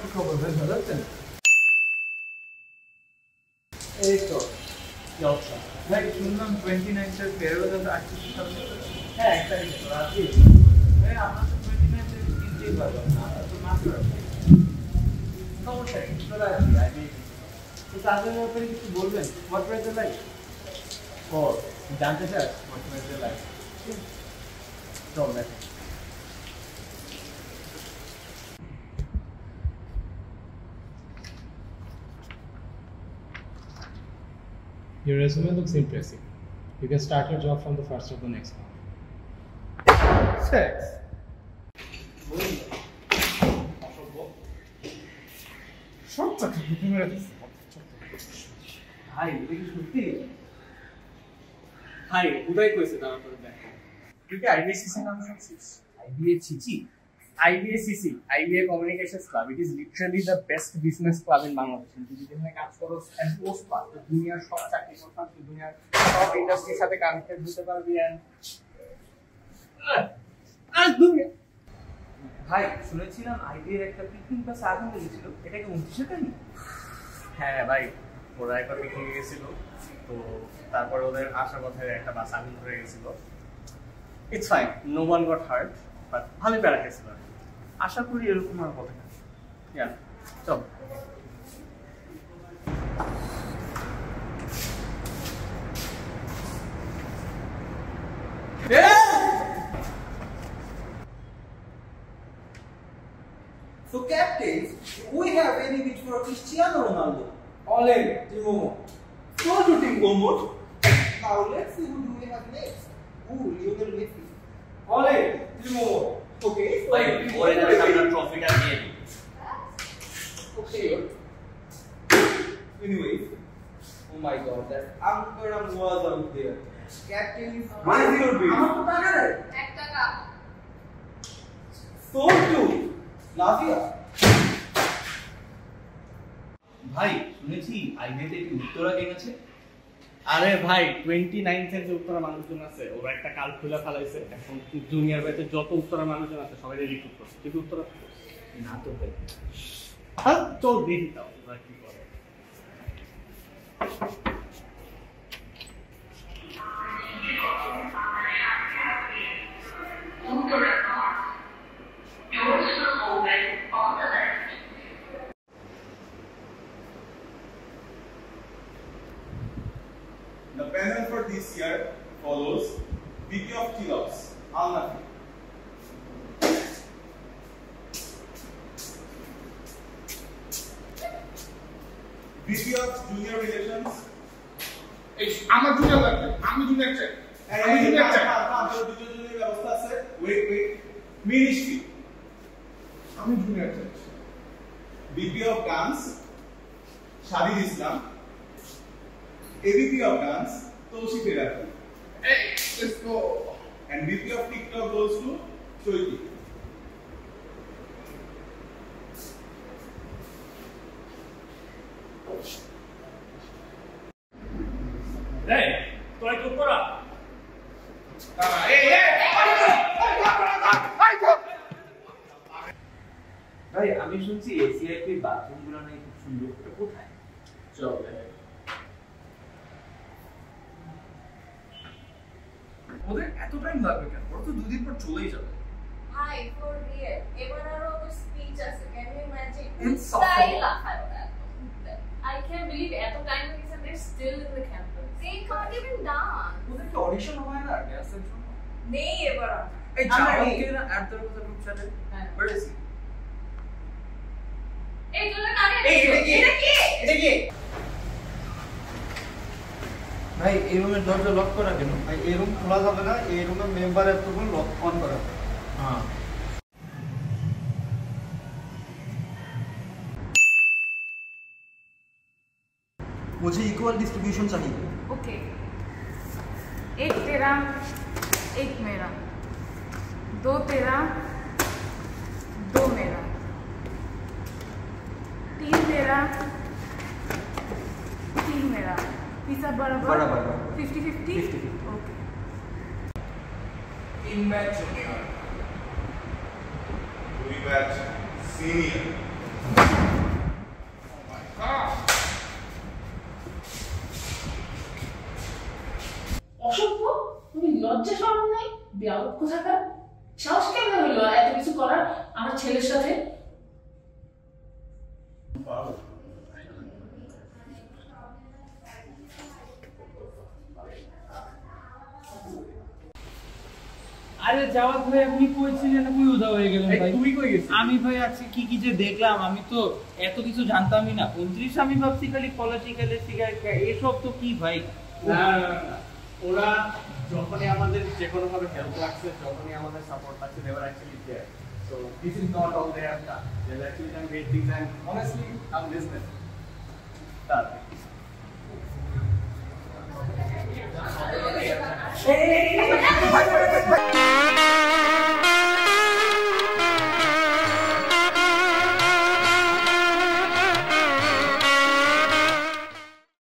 কি খবর ভাই, ভালো আছেন? এই তো কি অবস্থা ভাই? শুনলাম 29 ফেয়ারওয়েল আসছে সামনে। হ্যাঁ, একটা রাজি ভাই, আমরা তো 29 কিনতেই পারলাম না, তো মাত্র সমস্যা কি চলে আসি আগে। তো তাদের ব্যাপারে কিছু বলবেন? What was the life? ও জানতে চাস হোয়াট ওয়াজ দ্য লাইফ? চল দেখ। Your resume looks impressive. You can start your job from the first of the next month. Sex. সব চাকরি বুঝে মেরে দিচ্ছে ভাই, এটা কি সত্যি? ভাই উদয় কইছে দাঁড়া করে দেখো। তুই কি আইবিএসসিসি নাম শুনছিস? IBA Communications Club. It is literally the best business club in Bangladesh. তুই যদি এখানে কাজ করো and post পাস, তো দুনিয়ার সব চাকরি করতাম, তুই দুনিয়ার সব ইন্ডাস্ট্রির সাথে কানেক্টেড হতে পারবি and দুনিয়া। ভাই শুনেছিলাম আইবিএর একটা পিকনিক বাস আগুন লেগেছিল, এটা কি 29 কাহিনী? হ্যাঁ ভাই, ওরা একবার পিকনিকে গেছিল, তো তারপর ওদের আসার পথে একটা বাস আগুন ধরে গেছিল। It's fine, no one got hurt, but ভালোই প্যারা খেয়েছিল। আশা করি এরকম আর কথা না। ইয়া, চল। So captains, do we have any bid for Cristiano Ronaldo? Ole, Timo. So to Team Gomor. Now let's see who do we have next. Ooh, Lionel Messi. Ole, Timo. Okay. So ভাই ওরে না আমরা ট্রফিটা নিয়ে নিই। okay. Anyways, oh my God, that Ankara was out there. Captain is What is your bid? আমার তো টাকা দেয়। 1 টাকা। So too. Navia. ভাই শুনেছি আইবিএতে কি উত্তরা গেম আছে? আরে ভাই 29 যে উত্তরা মানুষজন আছে, ওরা একটা কাল খুলে ফেলাইছে। এখন দুনিয়ার বাইরে যত উত্তরা মানুষজন আছে সবাই রিক্রুট করছে। তুই কি উত্তরা না তো ভাই। হ্যাঁ, চল দেখি তাও ওরা কি করে। The panel for this year follows VP of TLOPS, Al Nafi. VP of Junior Relations. আমার জুনিয়র লাগবে, আমি জুনিয়র চাই। আমি জুনিয়র চাই। দুজনের ব্যবস্থা আছে। Wait. Ministry. আমি জুনিয়র চাই। VP of Dance, Shadid Islam. AVP of Dance, Taushik Rafi. Hey, let's go. And VP of TikTok goes to Choiti. এই তোরা চুপ করা। ভাই আমি শুনছি এসিআইপি বাথরুমগুলো নাকি খুব সুন্দর। এটা কোথায়? চল ওদের এত টাইম লাগবে কেন? ওরা তো 2 দিন পর চলেই যাবে। ভাই ফর রিয়েল, এবার আরো ওদের স্পিচ আছে, can you imagine? Insufferable. Style লাফায় ওরা। I can't believe এত টাইম হয়ে গেছে, they're still in the campus. They can't even dance. ওদের কি অডিশন হয় না ড্যান্সের জন্য? নেই এবার আর। এই আমরা জামাই নেই। কে না অ্যাড দেওয়ার কথা গ্রুপ চ্যাটে? হ্যাঁ। Where is he? এই তোরা কানে এই, এটা কি? এটা কি? ভাই এই রুমের দরজা লক করা কেন? ভাই এই রুম খোলা যাবে না, এই রুমের মেম্বারের তো লক অন করা। হ্যাঁ मुझे इक्वल डिस्ट्रीब्यूशन चाहिए। ओके, एक तेरा, एक मेरा, 2 तेरा, 2 मेरा, 3 तेरा, 3 मेरा, ये सब बराबर बराबर 50-50 50-50 okay. In batch junior. 2 batch senior. অসভ্য, তুমি লজ্জা শরম নাই? বেয়াদব কোথাকার, সাহস কেমন হলো এত কিছু করার আমার ছেলের সাথে? আরে জাওয়াত ভাই, আপনি কইছিলেন কই উদা হয়ে গেলেন ভাই? তুই কই গেছিস? আমি ভাই আজকে কি কি যে দেখলাম, আমি তো এত কিছু জানতামই না। 29 আমি ভাবছি খালি পলিটিক্যাল সিগারেট এসব তো কি ভাই? না, ওরা যখনই আমাদের যে কোনো ভাবে হেল্প লাগছে, যখনই আমাদের সাপোর্ট লাগছে, they were actually there. So this is not all they have done. They have actually done great things, and honestly, I'm listening. That.